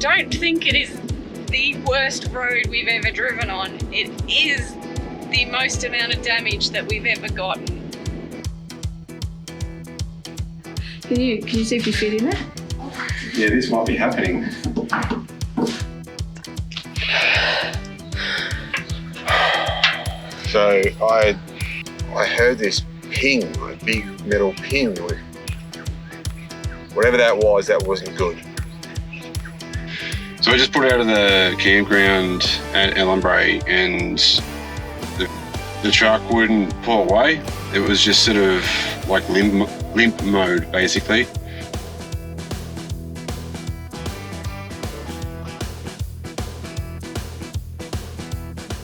don't think it is the worst road we've ever driven on. It is the most amount of damage that we've ever gotten. Can you see if you fit in there? Yeah, this might be happening. So I heard this ping, a big metal ping. Whatever that wasn't good. So I just put out of the campground at Ellenbrae and the truck wouldn't pull away. It was just sort of like limp mode, basically.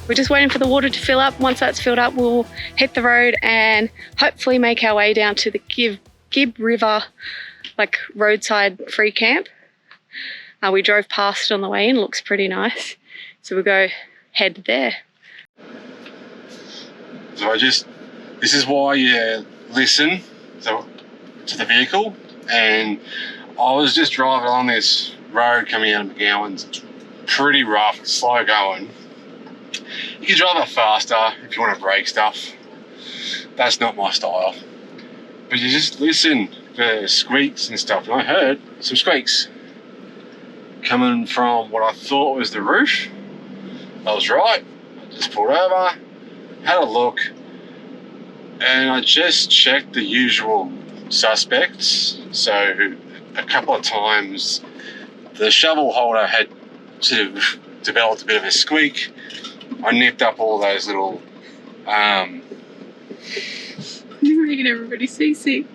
We're just waiting for the water to fill up. Once that's filled up, we'll hit the road and hopefully make our way down to the Gibb River, like roadside free camp. We drove past it on the way in, looks pretty nice. So we'll go head there. So this is why you listen to the vehicle. And I was just driving along this road coming out of McGowans. It's pretty rough, slow going. You can drive it faster if you want to break stuff. That's not my style. But you just listen for squeaks and stuff. And I heard some squeaks coming from what I thought was the roof. I was right. I just pulled over, had a look, and I just checked the usual suspects. So a couple of times the shovel holder had sort of developed a bit of a squeak. I nipped up all those little You're making everybody seasick.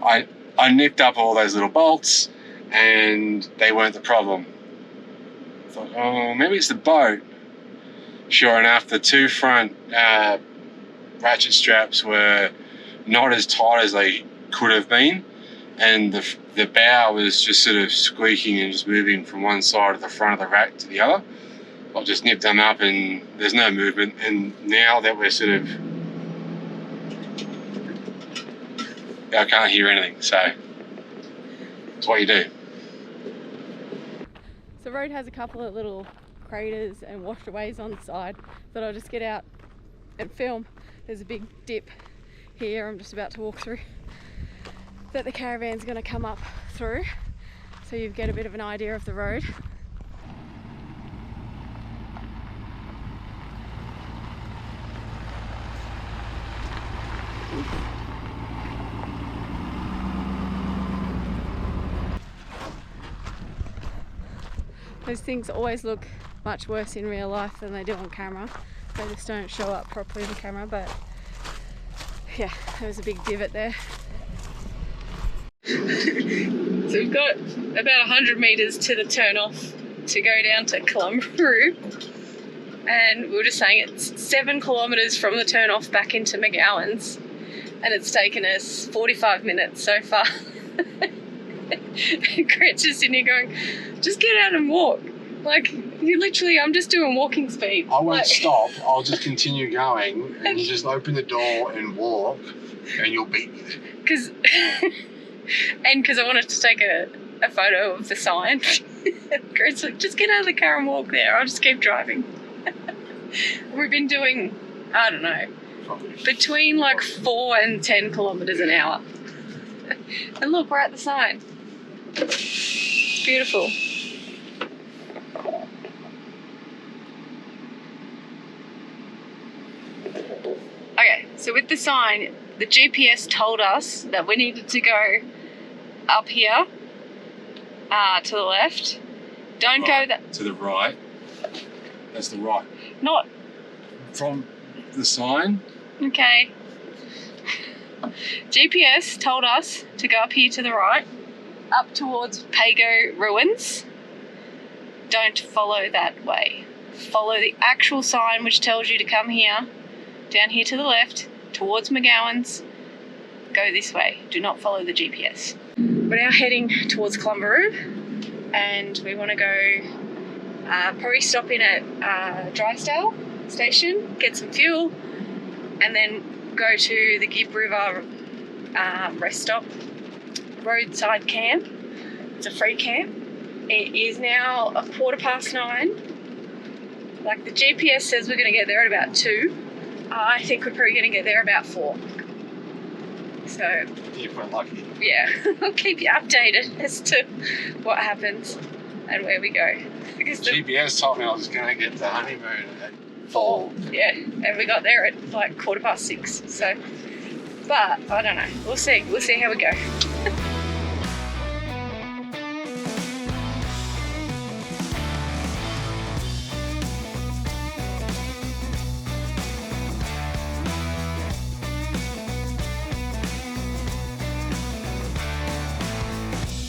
I nipped up all those little bolts and they weren't the problem. I thought, oh, maybe it's the boat. Sure enough, the two front ratchet straps were not as tight as they could have been, and the bow was just sort of squeaking and just moving from one side of the front of the rack to the other. I've just nipped them up and there's no movement, and now that we're sort of, I can't hear anything, so it's what you do. So the road has a couple of little craters and washaways on the side that I'll just get out and film. There's a big dip here I'm just about to walk through that the caravan's going to come up through, so you get a bit of an idea of the road. Those things always look much worse in real life than they do on camera. They just don't show up properly on camera, but yeah, there was a big divot there. So we've got about 100 metres to the turn off to go down to Ellenbrae, and we were just saying it's 7 kilometres from the turn off back into McGowans, and it's taken us 45 minutes so far. Grant's just in here going, just get out and walk. Like, you literally, I'm just doing walking speed. I won't stop, I'll just continue going and you just open the door and walk and you'll beat me there. Because I wanted to take a photo of the sign. Grant's like, just get out of the car and walk there, I'll just keep driving. We've been doing, I don't know, between like 4 and 10 kilometres an hour. And look, we're at the sign. Beautiful. Okay, so with the sign, the GPS told us that we needed to go up here to the left. Don't go that... To the right. That's the right. Not... From the sign? Okay. GPS told us to go up here to the right, up towards Pago Ruins. Don't follow that way. Follow the actual sign which tells you to come here, down here to the left, towards McGowans. Go this way. Do not follow the GPS. We're now heading towards Ellenbrea, and we want to go probably stop in at Drysdale Station, get some fuel, and then go to the Gibb River rest stop, roadside camp. It's a free camp, It is now 9:15. Like the GPS says we're going to get there at about 2. I think we're probably going to get there about 4. So, If we're lucky. yeah, I'll keep you updated as to what happens and where we go. Because the GPS told me I was going to get to Honeymoon at 4. yeah, and we got there at like 6:15. So, but I don't know. We'll see. We'll see how we go.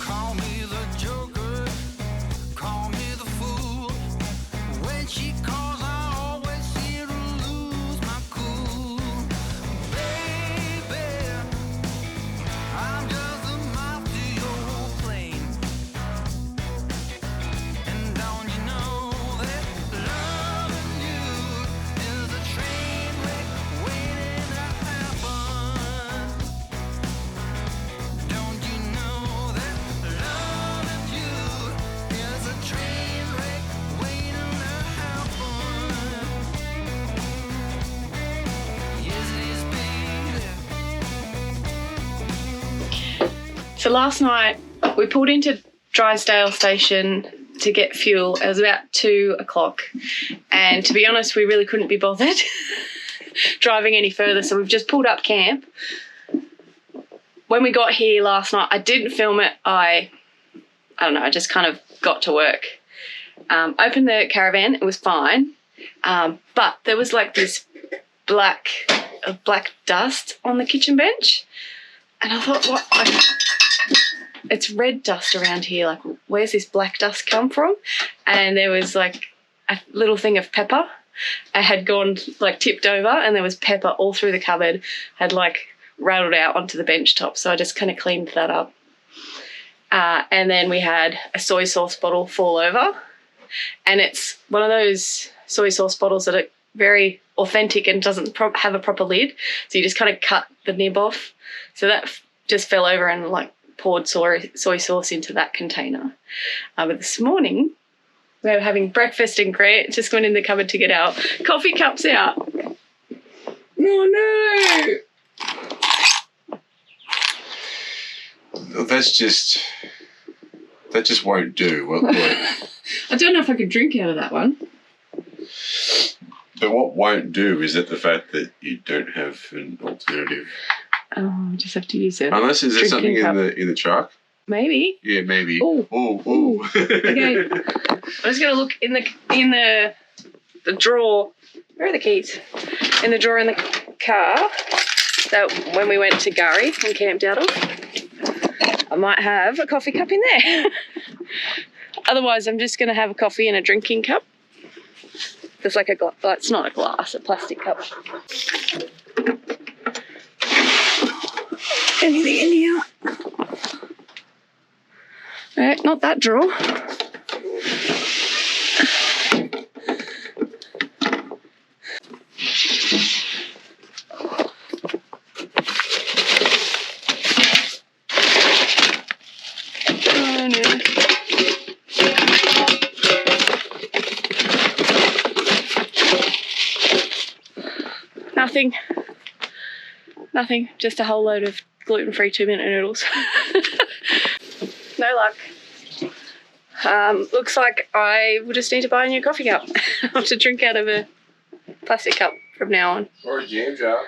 Call me the joker, call me the fool. When she calls, I always seem to lose my cool. Baby, I'm just a mouse to your plane. And don't you know that loving you is a train wreck waiting to happen? Don't you know that loving you is a train wreck waiting to happen? Yes, it is, baby. So last night we pulled into Drysdale Station to get fuel. It was about 2 o'clock, and to be honest, we really couldn't be bothered driving any further, so we've just pulled up camp. When we got here last night, I didn't film it. I don't know, I just kind of got to work. Opened the caravan, it was fine, but there was like this black dust on the kitchen bench, and I thought, what? It's red dust around here. Like, where's this black dust come from? And there was like a little thing of pepper. I had gone like tipped over, and there was pepper all through the cupboard. Had like rattled out onto the bench top, so I just kind of cleaned that up. And then we had a soy sauce bottle fall over, and it's one of those soy sauce bottles that are very authentic and doesn't have a proper lid, so you just kind of cut the nib off. So that just fell over and like poured soy sauce into that container. But this morning we were having breakfast, and Grant just went in the cupboard to get our coffee cups out. Oh no! That just won't do. What? I don't know if I could drink out of that one. But what won't do is that the fact that you don't have an alternative. Oh, I just have to use it. Unless is there something cup. in the truck? Maybe. Yeah, maybe. Oh. Oh. Okay. I'm just gonna look in the drawer. Where are the keys? In the drawer in the car that when we went to Gurry and camped out of. I might have a coffee cup in there. Otherwise, I'm just gonna have a coffee in a drinking cup. There's like it's not a glass, a plastic cup. Anything in here? Not that drawer. Oh no. Nothing, just a whole load of gluten-free 2-minute noodles. No luck. Looks like I will just need to buy a new coffee cup. I'll have to drink out of a plastic cup from now on. Or a jam jar.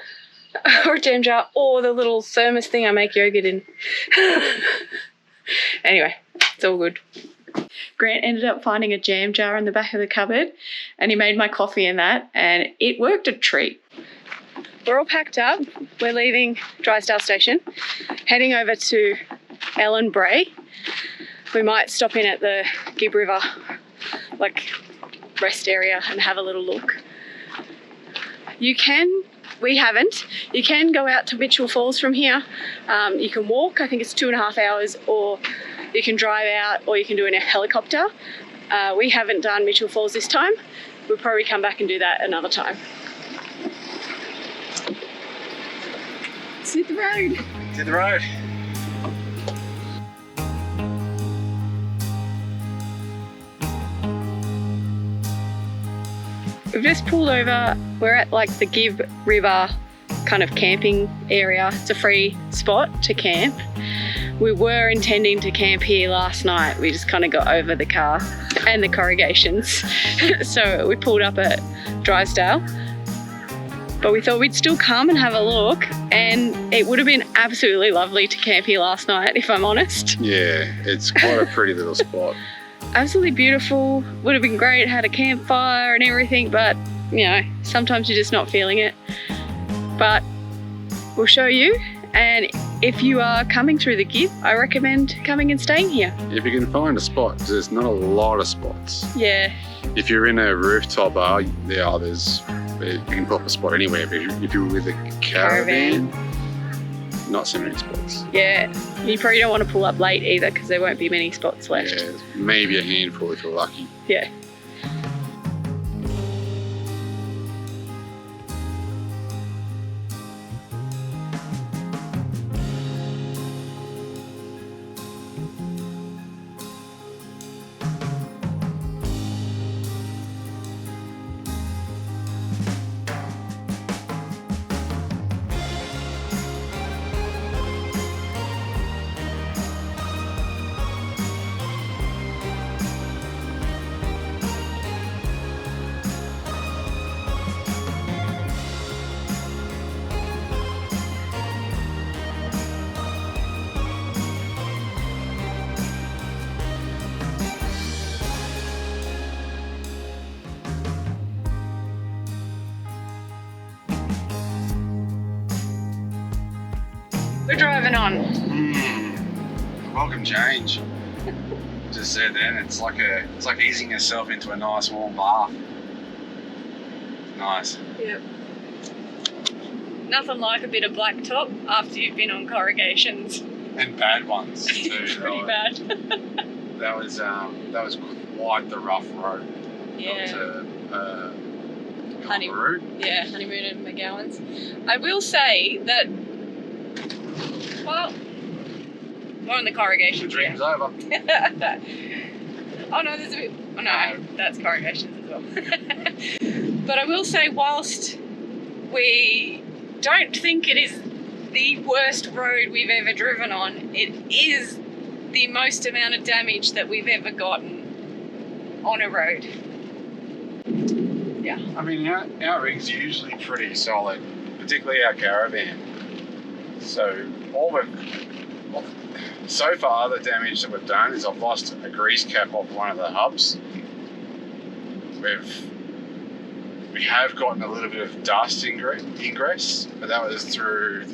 Or a jam jar, or the little thermos thing I make yogurt in. Anyway, it's all good. Grant ended up finding a jam jar in the back of the cupboard, and he made my coffee in that, and it worked a treat. We're all packed up. We're leaving Drysdale Station, heading over to Ellenbrae. We might stop in at the Gibb River rest area and have a little look. You can go out to Mitchell Falls from here. You can walk, I think it's 2.5 hours, or you can drive out, or you can do it in a helicopter. We haven't done Mitchell Falls this time. We'll probably come back and do that another time. Let's hit the road. To the road. We've just pulled over. We're at like the Gibb River kind of camping area. It's a free spot to camp. We were intending to camp here last night. We just kind of got over the car and the corrugations. So we pulled up at Drysdale. But we thought we'd still come and have a look, and it would have been absolutely lovely to camp here last night, if I'm honest. Yeah, it's quite a pretty little spot. Absolutely beautiful. Would have been great, had a campfire and everything, but you know, sometimes you're just not feeling it. But we'll show you, and if you are coming through the Gibb, I recommend coming and staying here. If you can find a spot, 'cause there's not a lot of spots. Yeah. If you're in a rooftop bar, you can pop a spot anywhere, but if you're with a caravan, not so many spots. Yeah, you probably don't want to pull up late either because there won't be many spots left. Yeah, maybe a handful if you're lucky. Yeah. We're driving on. Welcome change. Just said then, it's like easing yourself into a nice warm bath. Nice. Yep. Nothing like a bit of blacktop after you've been on corrugations. And bad ones too. It's pretty bad. That was quite the rough road. Yeah. To, Honeymoon. Yeah, Honeymoon and McGowans. I will say that, well, we're on the corrugations. The dream's yeah. over. Oh no, there's a bit. Oh no, that's corrugations as well. But I will say, whilst we don't think it is the worst road we've ever driven on, it is the most amount of damage that we've ever gotten on a road. Yeah. I mean, our rig's usually pretty solid, particularly our Caravan. So so far the damage that we've done is I've lost a grease cap off one of the hubs. We have gotten a little bit of dust ingress, but that was through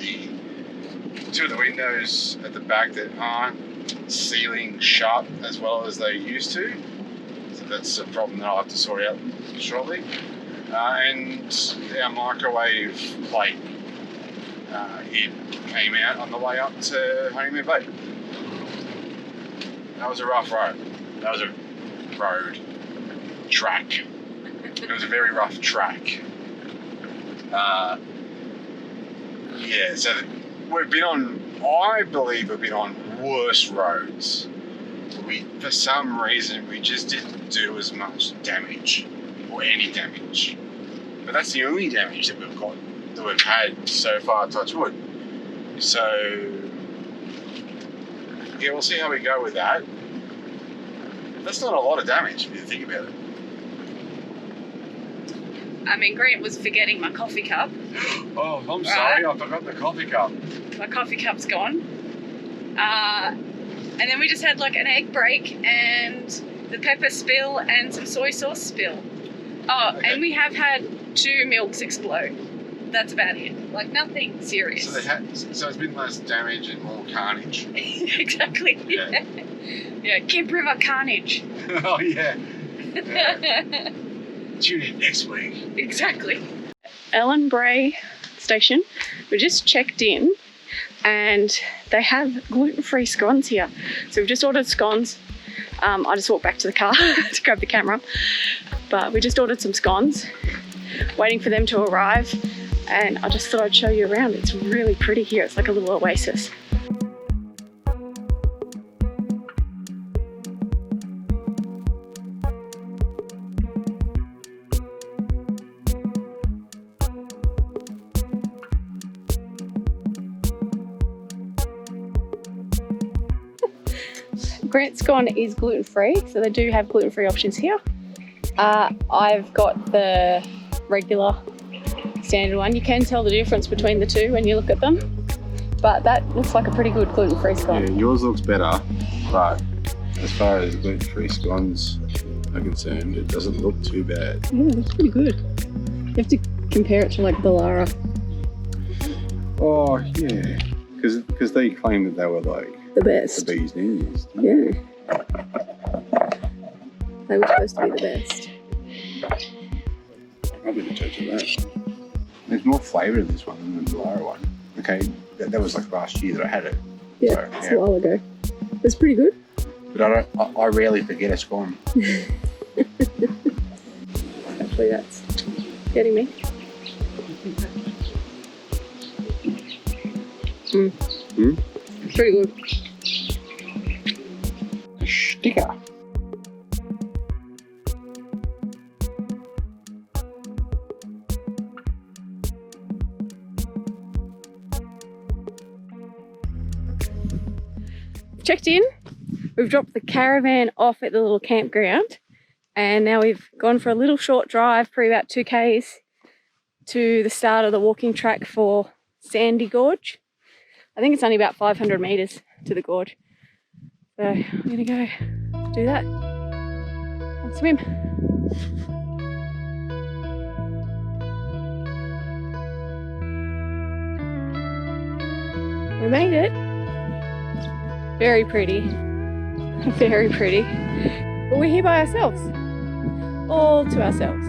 two of the windows at the back that aren't sealing shut as well as they used to. So that's a problem that I'll have to sort out shortly. And our microwave plate, it came out on the way up to Honeymoon Bay. That was a rough road. That was a track. It was a very rough track. Yeah, so I believe we've been on worse roads. For some reason, we just didn't do as much damage, or any damage. But that's the only damage that we've had so far, touch wood. So, yeah, we'll see how we go with that. That's not a lot of damage if you think about it. I mean, Grant was forgetting my coffee cup. Oh, I'm sorry, I forgot the coffee cup. My coffee cup's gone. And then we just had like an egg break and the pepper spill and some soy sauce spill. Oh, okay. And we have had 2 milks explode. That's about it. Like nothing serious. So it's been less damage and more carnage. Exactly. Yeah. Yeah. Gibb River carnage. Oh yeah. Tune in next week. Exactly. Ellenbrea Station. We just checked in and they have gluten-free scones here. So we've just ordered scones. I just walked back to the car to grab the camera. But we just ordered some scones, waiting for them to arrive. And I just thought I'd show you around. It's really pretty here. It's like a little oasis. Grant's gone is gluten-free, so they do have gluten-free options here. I've got the regular standard one. You can tell the difference between the two when you look at them, but that looks like a pretty good gluten-free scone. Yeah, yours looks better, but as far as gluten-free scones are concerned, it doesn't look too bad. Yeah, it looks pretty good. You have to compare it to like the Lara. Oh yeah, because they claim that they were like The best. the bee's knees. Yeah. They were supposed to be the best. I'll be the judge of that. There's more flavour in this one than the Lara one. Okay, that was like last year that I had it. Yeah, So, it's a while ago. It's pretty good. But I rarely forget a scone. Hopefully that's getting me. It's pretty good. A sticker. Checked in. We've dropped the caravan off at the little campground, and now we've gone for a little short drive, probably about 2 k's, to the start of the walking track for Sandy Gorge. I think it's only about 500 meters to the gorge. So I'm gonna go do that and swim. We made it. Very pretty. Very pretty. But we're here by ourselves. All to ourselves.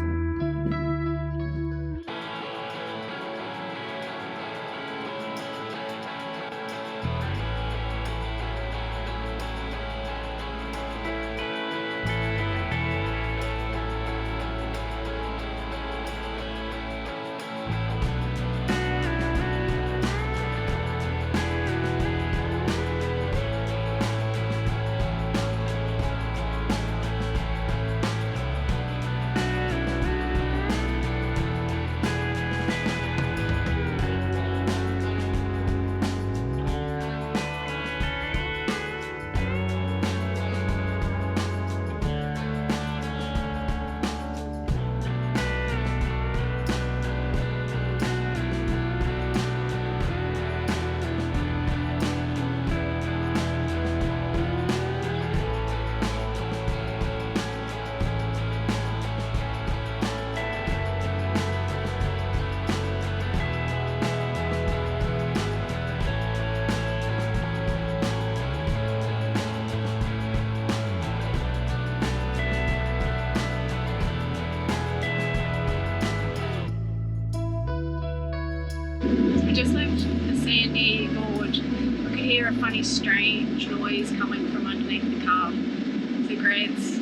We just left the Sandy Gorge. I could hear a funny, strange noise coming from underneath the car. So Grant's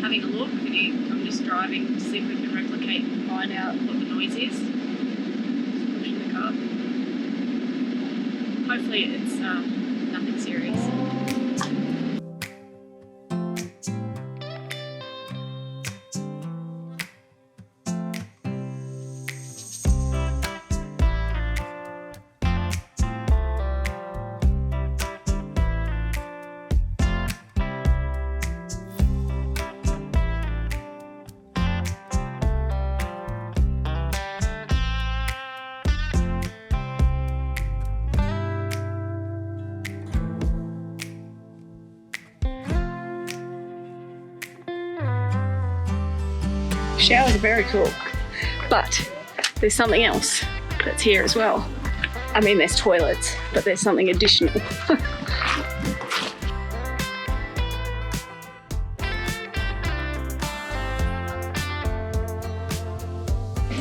having a look, and I'm just driving to see if we can replicate and find out what the noise is. Just pushing the car. Hopefully it's nothing serious. Showers are very cool, but there's something else that's here as well. I mean, there's toilets, but there's something additional.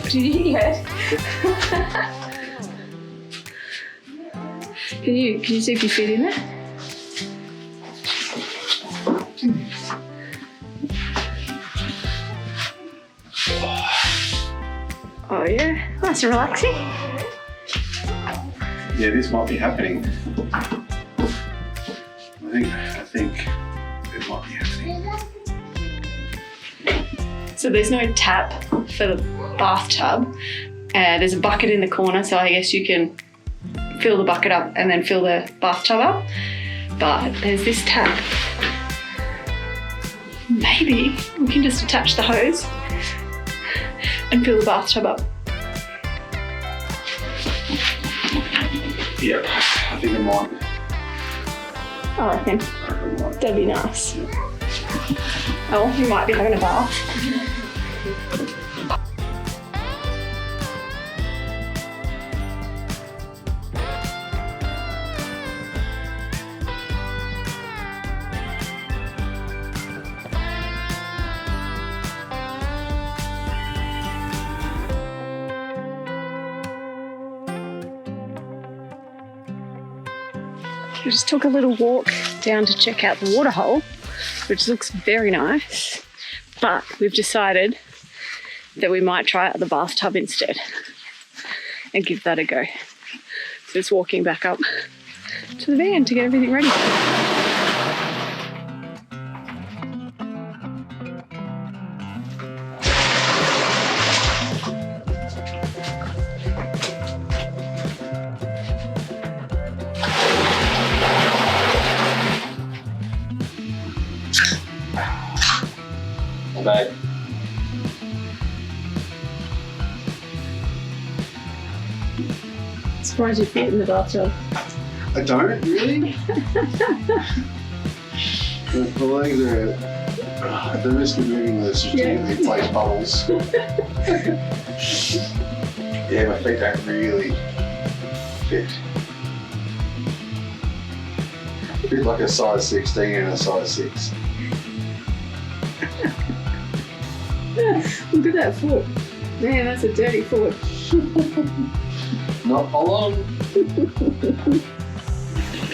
Did you hear it? Can you see if you fit in there? Oh yeah, nice and relaxing. Yeah, this might be happening. I think it might be happening. So there's no tap for the bathtub. There's a bucket in the corner, so I guess you can fill the bucket up and then fill the bathtub up. But there's this tap maybe we can just attach the hose and fill the bathtub up. Yeah, I think I might. I reckon. That'd be nice. Oh, you might be having a bath. We just took a little walk down to check out the waterhole, which looks very nice, but we've decided that we might try out the bathtub instead and give that a go. So just walking back up to the van to get everything ready. Back. Surprised you fit in the bathtub. I don't really. The legs are at the risk of moving the strategically placed bubbles. Yeah, my feet don't really fit. A bit like a size 16 and a size 6. Look at that foot. Man, that's a dirty foot. Not for long.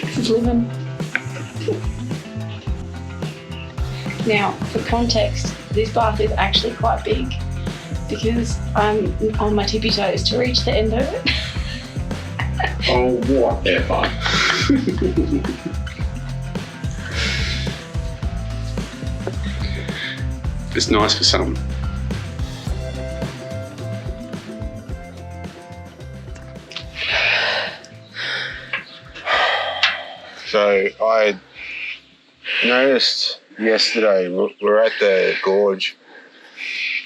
It's living. Now, for context, this bath is actually quite big because I'm on my tippy toes to reach the end of it. Oh, whatever. It's nice for some. So I noticed yesterday, we're at the gorge.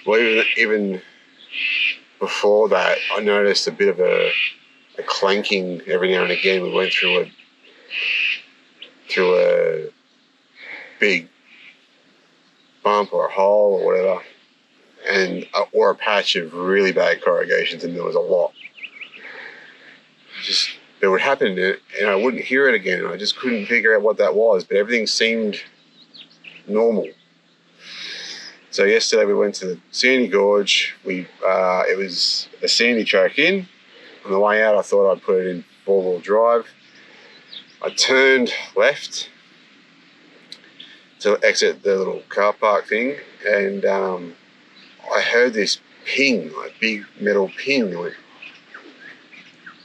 Well, even before that, I noticed a bit of a clanking every now and again. We went through a big bump or a hole or whatever, and or a patch of really bad corrugations, and there was a lot. It would happen, and I wouldn't hear it again. I just couldn't figure out what that was, but everything seemed normal. So yesterday we went to the Sandy Gorge. It was a sandy track in. On the way out, I thought I'd put it in four-wheel drive. I turned left to exit the little car park thing, and I heard this ping, like big metal ping. Like,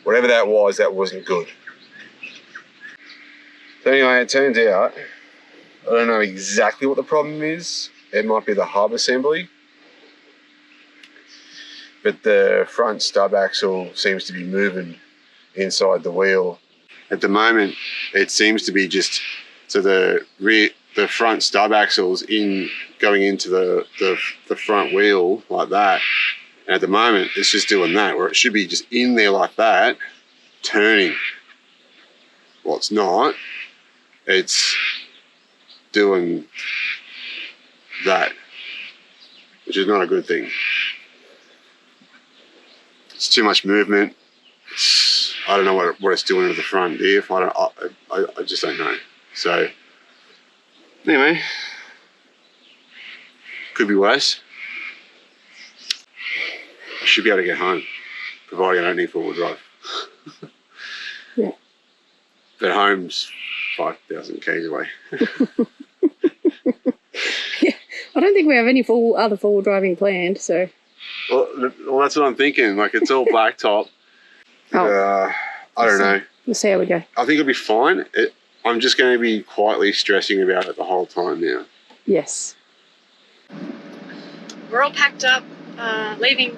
whatever that was, that wasn't good. So anyway, it turns out, I don't know exactly what the problem is. It might be the hub assembly, but the front stub axle seems to be moving inside the wheel. At the moment, it seems to be just, so the front stub axle's going into the front wheel like that. And at the moment, it's just doing that, where it should be just in there like that, turning. Well, it's not. It's doing that, which is not a good thing. It's too much movement. I don't know what it's doing to the front diff. I just don't know. So anyway, could be worse. I should be able to get home, providing I don't need four-wheel drive. Yeah. But home's 5,000 k's away. Yeah, I don't think we have any other four-wheel driving planned, so. Well, that's what I'm thinking. Like, it's all blacktop. I don't know. We'll see how we go. I think it'll be fine. I'm just going to be quietly stressing about it the whole time now. Yes. We're all packed up, leaving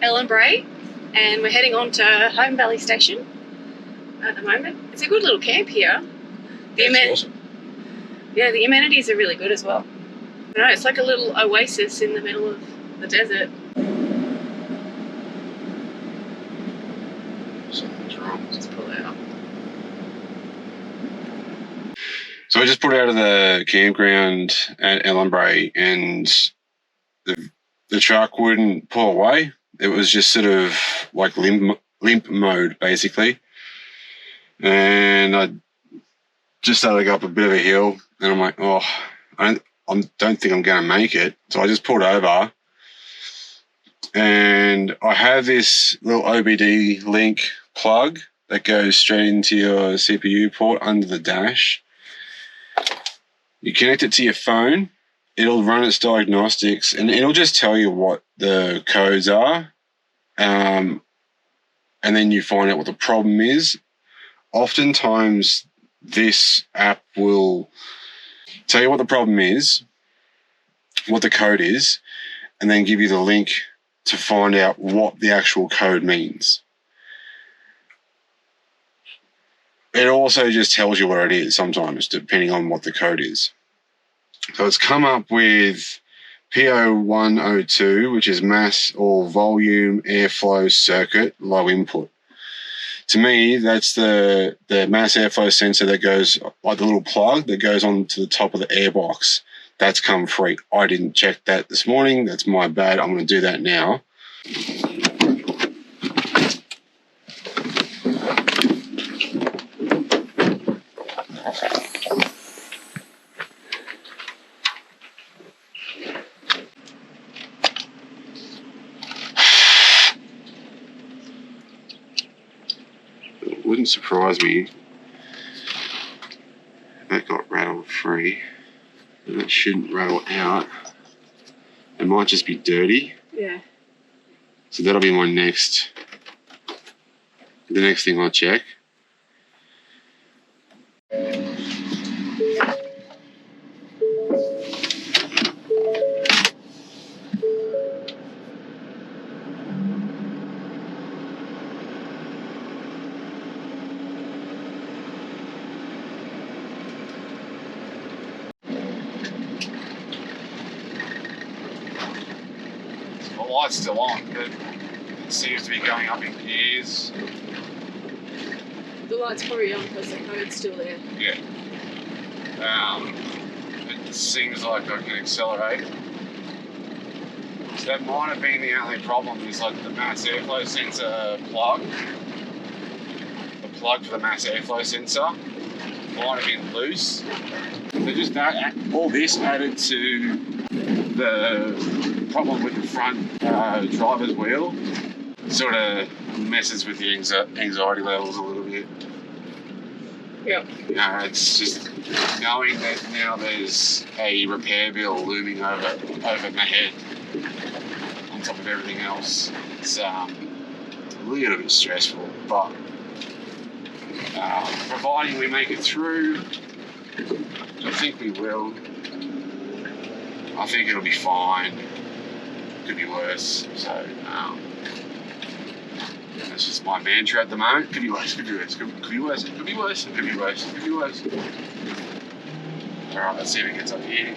Ellenbrae, and we're heading on to Home Valley Station at the moment. It's a good little camp here. It's awesome. Yeah, the amenities are really good as well. No, it's like a little oasis in the middle of the desert. Something's wrong. Just pull it up. So I just pulled out of the campground at Ellenbrae, and the truck wouldn't pull away. It was just sort of like limp mode, basically. And I just started to go up a bit of a hill, and I'm like, oh, I don't think I'm going to make it. So I just pulled over, and I have this little OBD link plug that goes straight into your CPU port under the dash. You connect it to your phone, it'll run its diagnostics, and it'll just tell you what the codes are. And then you find out what the problem is. Oftentimes, this app will tell you what the problem is, what the code is, and then give you the link to find out what the actual code means. It also just tells you where it is sometimes, depending on what the code is. So it's come up with E102, which is mass or volume airflow circuit, low input. To me, that's the mass airflow sensor that goes, like the little plug that goes onto the top of the airbox. That's come free. I didn't check that this morning. That's my bad. I'm going to do that now. It wouldn't surprise me if that got rattled free. And that shouldn't rattle out. It might just be dirty. Yeah. So that'll be the next thing I'll check. The light's still on, but it seems to be going up in gears. The light's probably on because the code's still there. Yeah. It seems like I can accelerate. So that might have been the only problem, is like the mass airflow sensor plug. The plug for the mass airflow sensor might have been loose. So just that, all this added to the problem with the front driver's wheel. Sort of messes with the anxiety levels a little bit. Yep. It's just knowing that now there's a repair bill looming over my head on top of everything else. It's a little bit stressful, but providing we make it through, I think we will. I think it'll be fine. Could be worse. So that's just my mantra at the moment. Could be worse, could be worse, could be worse, could be worse, could be worse, could be worse. Alright, let's see if it gets up here.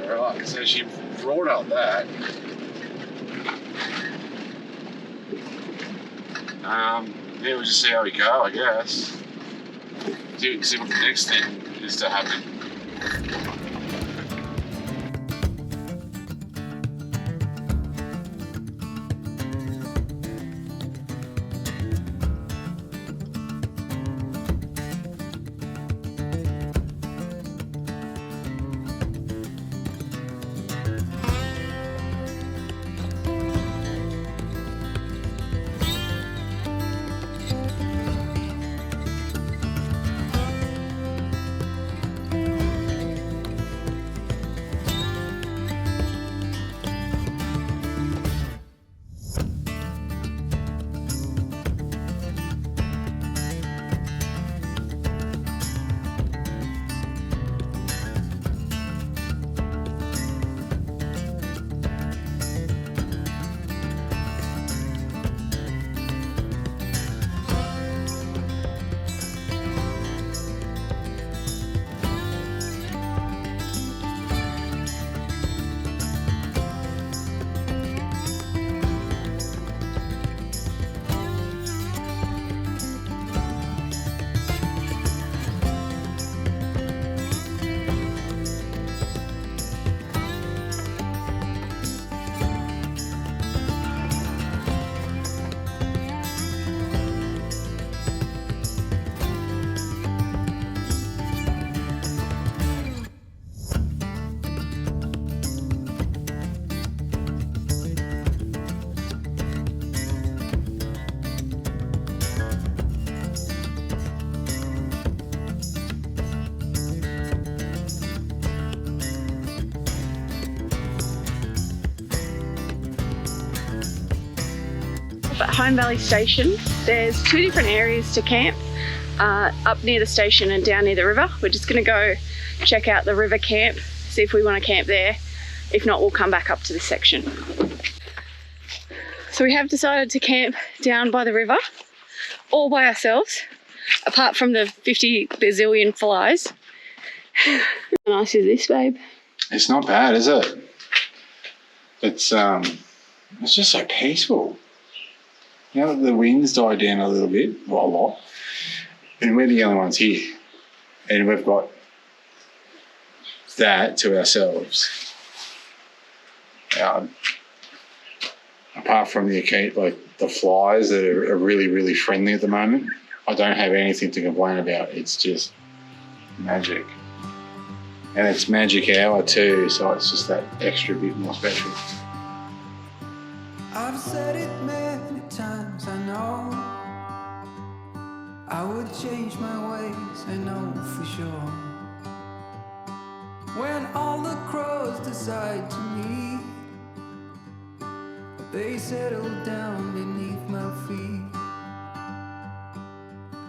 Alright, so she brought up that. Yeah, we'll just see how we go, I guess. See what the next thing is to happen. at Home Valley Station. There's two different areas to camp, up near the station and down near the river. We're just going to go check out the river camp, see if we want to camp there. If not, we'll come back up to this section. So we have decided to camp down by the river, all by ourselves, apart from the 50 bazillion flies. How nice is this, babe? It's not bad, is it? It's just so peaceful. Now that the wind's died down a little bit, well, a lot, and we're the only ones here, and we've got that to ourselves. Apart from the flies that are really, really friendly at the moment, I don't have anything to complain about. It's just magic. And it's magic hour too, so it's just that extra bit more special. I've said it many times, I know I would change my ways, I know for sure. When all the crows decide to meet, they settle down beneath my feet.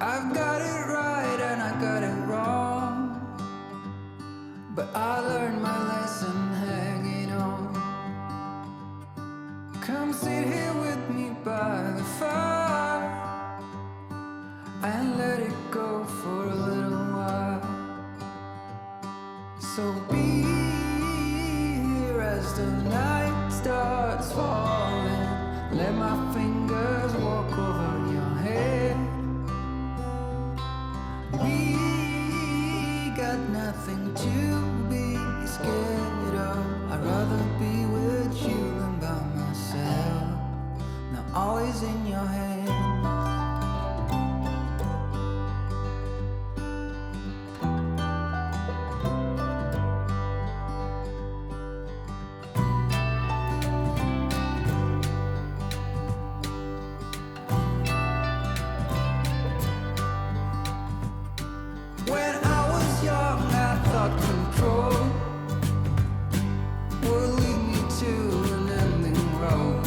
I've got it right and I got it wrong, but I learned my lesson hanging on. Come sit here with me by the fire and let it go for a little while. So be here as the night starts falling. Let my fingers walk over your head. We got nothing to be scared of. I'd rather be with you than by myself. Now all is in your hands. When I was young, I thought control would lead me to an ending road,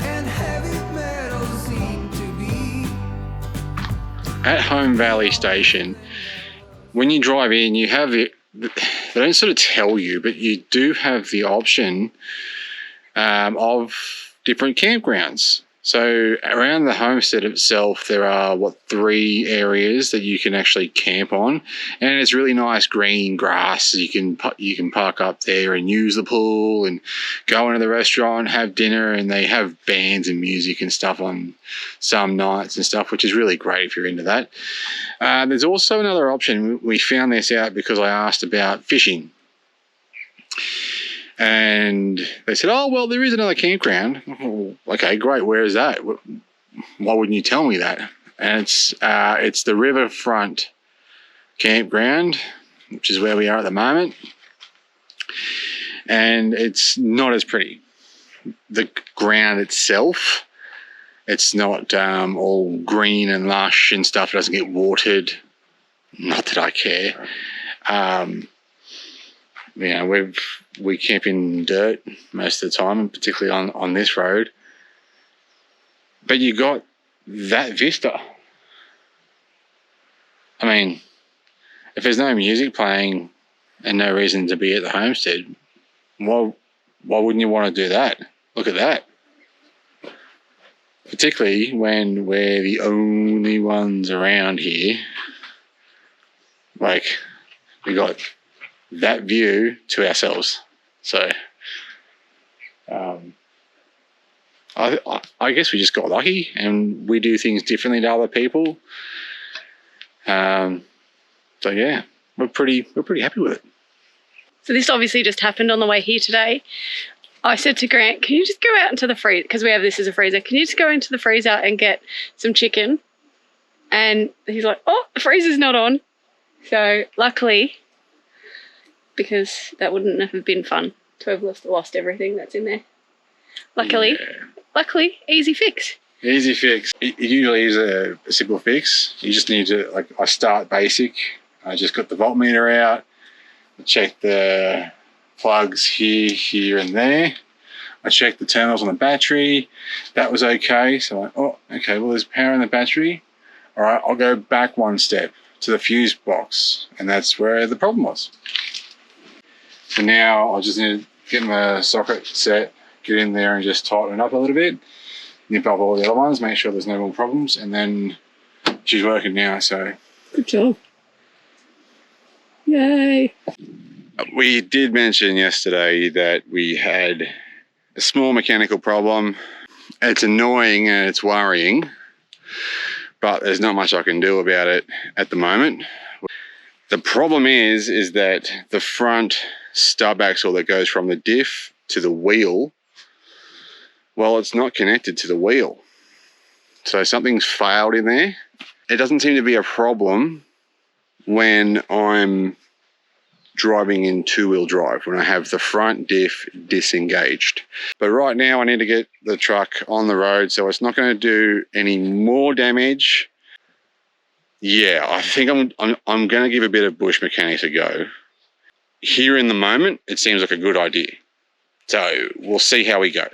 and heavy metal seemed to be. At Home Valley Station, when you drive in, you have it. They don't sort of tell you, but you do have the option of different campgrounds. So around the homestead itself, there are 3 areas that you can actually camp on, and it's really nice green grass. You can park up there and use the pool and go into the restaurant, have dinner, and they have bands and music and stuff on some nights and stuff, which is really great if you're into that. There's also another option. We found this out because I asked about fishing. And they said, oh, well, there is another campground. Oh, okay, great. Where is that? Why wouldn't you tell me that? And it's the Riverfront Campground, which is where we are at the moment. And it's not as pretty. The ground itself, it's not all green and lush and stuff. It doesn't get watered. Not that I care. We camp in dirt most of the time, and particularly on this road. But you got that vista. I mean, if there's no music playing and no reason to be at the homestead, why wouldn't you want to do that? Look at that. Particularly when we're the only ones around here. Like, we got that view to ourselves. So I guess we just got lucky, and we do things differently to other people. So yeah, we're pretty happy with it. So this obviously just happened on the way here today. I said to Grant, can you just go out into the freezer, because we have this as a freezer, can you just go into the freezer and get some chicken? And he's like, oh, the freezer's not on. So luckily, because that wouldn't have been fun to have lost everything that's in there. Luckily, easy fix. Easy fix. It usually is a simple fix. You just need to, I start basic. I just got the voltmeter out, check the plugs here, and there. I checked the terminals on the battery. That was okay. So I'm like, oh, okay, well, there's power in the battery. All right, I'll go back one step to the fuse box. And that's where the problem was. So now I just need to get my socket set, get in there and just tighten it up a little bit. Nip up all the other ones, make sure there's no more problems. And then she's working now, so. Good job. Yay. We did mention yesterday that we had a small mechanical problem. It's annoying and it's worrying, but there's not much I can do about it at the moment. The problem is that the front stub axle that goes from the diff to the wheel, well, it's not connected to the wheel. So something's failed in there. It doesn't seem to be a problem when I'm driving in two-wheel drive, when I have the front diff disengaged. But right now I need to get the truck on the road so it's not going to do any more damage. Yeah, I think I'm going to give a bit of bush mechanics a go. Here in the moment, it seems like a good idea. So we'll see how we go.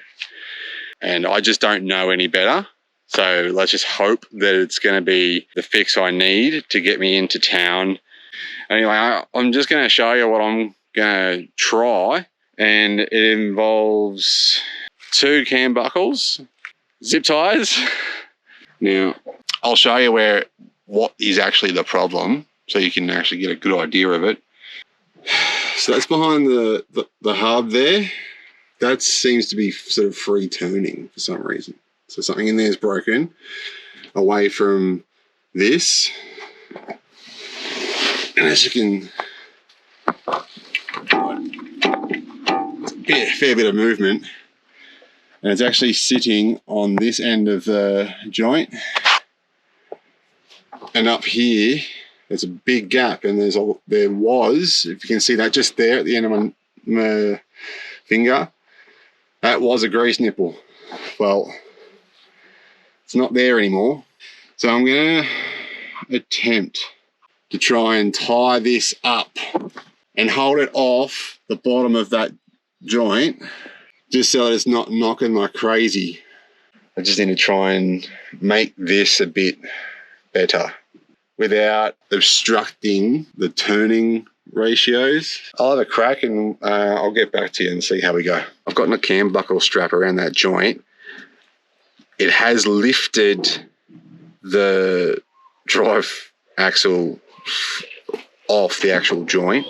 And I just don't know any better. So let's just hope that it's going to be the fix I need to get me into town. Anyway, I'm just going to show you what I'm going to try. And it involves 2 cam buckles, zip ties. Now, I'll show you what is actually the problem so you can actually get a good idea of it. So that's behind the hub there. That seems to be sort of free turning for some reason. So something in there is broken away from this. And as you can, a fair bit of movement. And it's actually sitting on this end of the joint. And up here, there's a big gap, and there was, if you can see that just there at the end of my finger, that was a grease nipple. Well, it's not there anymore. So I'm going to attempt to try and tie this up and hold it off the bottom of that joint, just so that it's not knocking like crazy. I just need to try and make this a bit better without obstructing the turning ratios. I'll have a crack and I'll get back to you and see how we go. I've got a cam buckle strap around that joint. It has lifted the drive axle off the actual joint,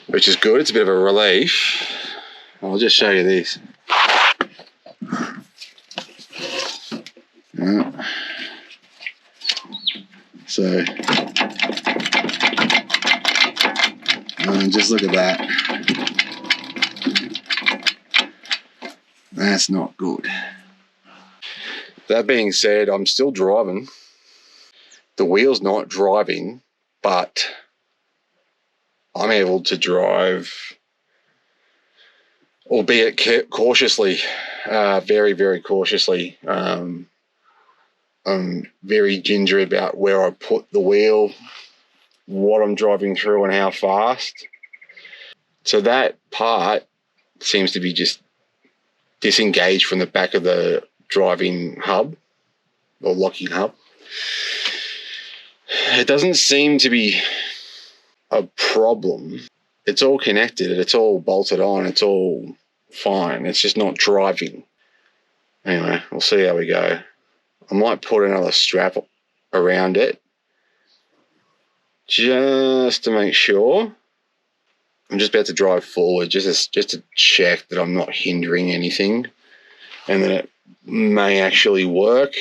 which is good. It's a bit of a relief. I'll just show you this. So, just look at that. That's not good. That being said, I'm still driving. The wheel's not driving, but I'm able to drive, albeit cautiously, very, very cautiously. I'm very gingery about where I put the wheel, what I'm driving through and how fast. So that part seems to be just disengaged from the back of the driving hub or locking hub. It doesn't seem to be a problem. It's all connected, it's all bolted on, it's all fine. It's just not driving. Anyway, we'll see how we go. I might put another strap around it just to make sure. I'm just about to drive forward just to check that I'm not hindering anything and that it may actually work.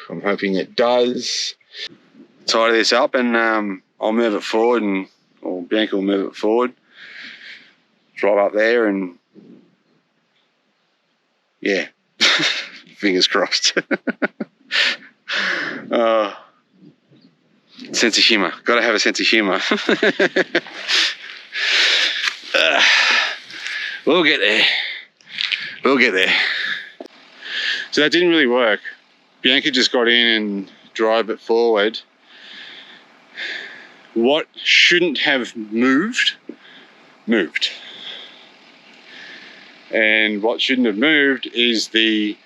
I'm hoping it does. Tidy this up and I'll move it forward, or Bianca will move it forward. Drive up there and yeah, fingers crossed. Sense of humour. Got to have a sense of humour. We'll get there. We'll get there. So that didn't really work. Bianca just got in and drove it forward. What shouldn't have moved. And what shouldn't have moved is the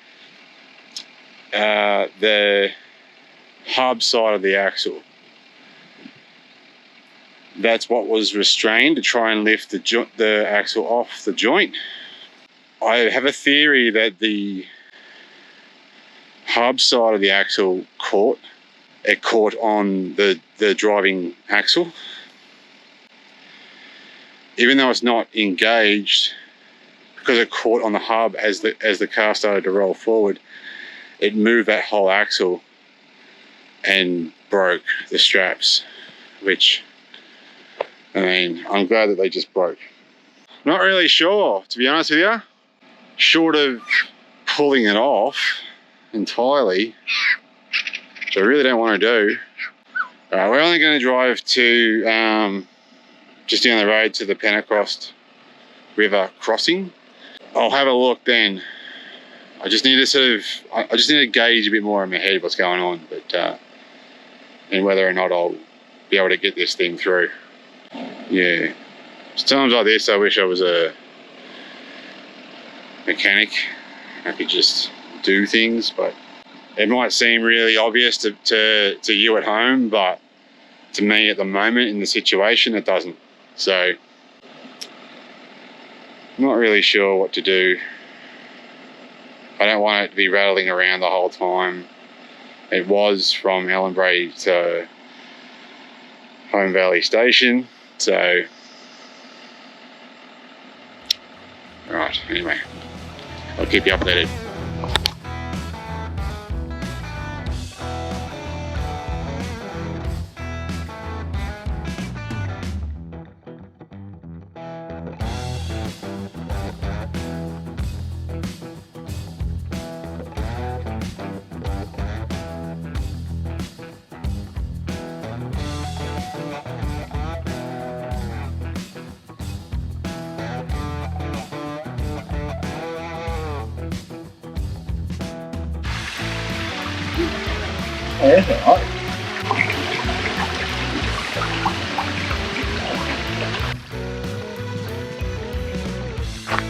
hub side of the axle. That's what was restrained to try and lift the axle off the joint. I have a theory that the hub side of the axle caught on the driving axle. Even though it's not engaged, because it caught on the hub as the car started to roll forward, it moved that whole axle and broke the straps, which, I mean, I'm glad that they just broke. Not really sure, to be honest with you. Short of pulling it off entirely, which I really don't want to do. We're only going to drive to just down the road to the Pentecost River crossing. I'll have a look then. I just need to gauge a bit more in my head what's going on, but and whether or not I'll be able to get this thing through. Yeah, it's times like this I wish I was a mechanic. I could just do things, but it might seem really obvious to you at home, but to me at the moment in the situation, it doesn't. So I'm not really sure what to do. I don't want it to be rattling around the whole time. It was from Ellenbrae to Home Valley Station, so right, anyway, I'll keep you updated.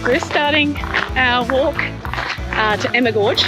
We're starting our walk to Emma Gorge.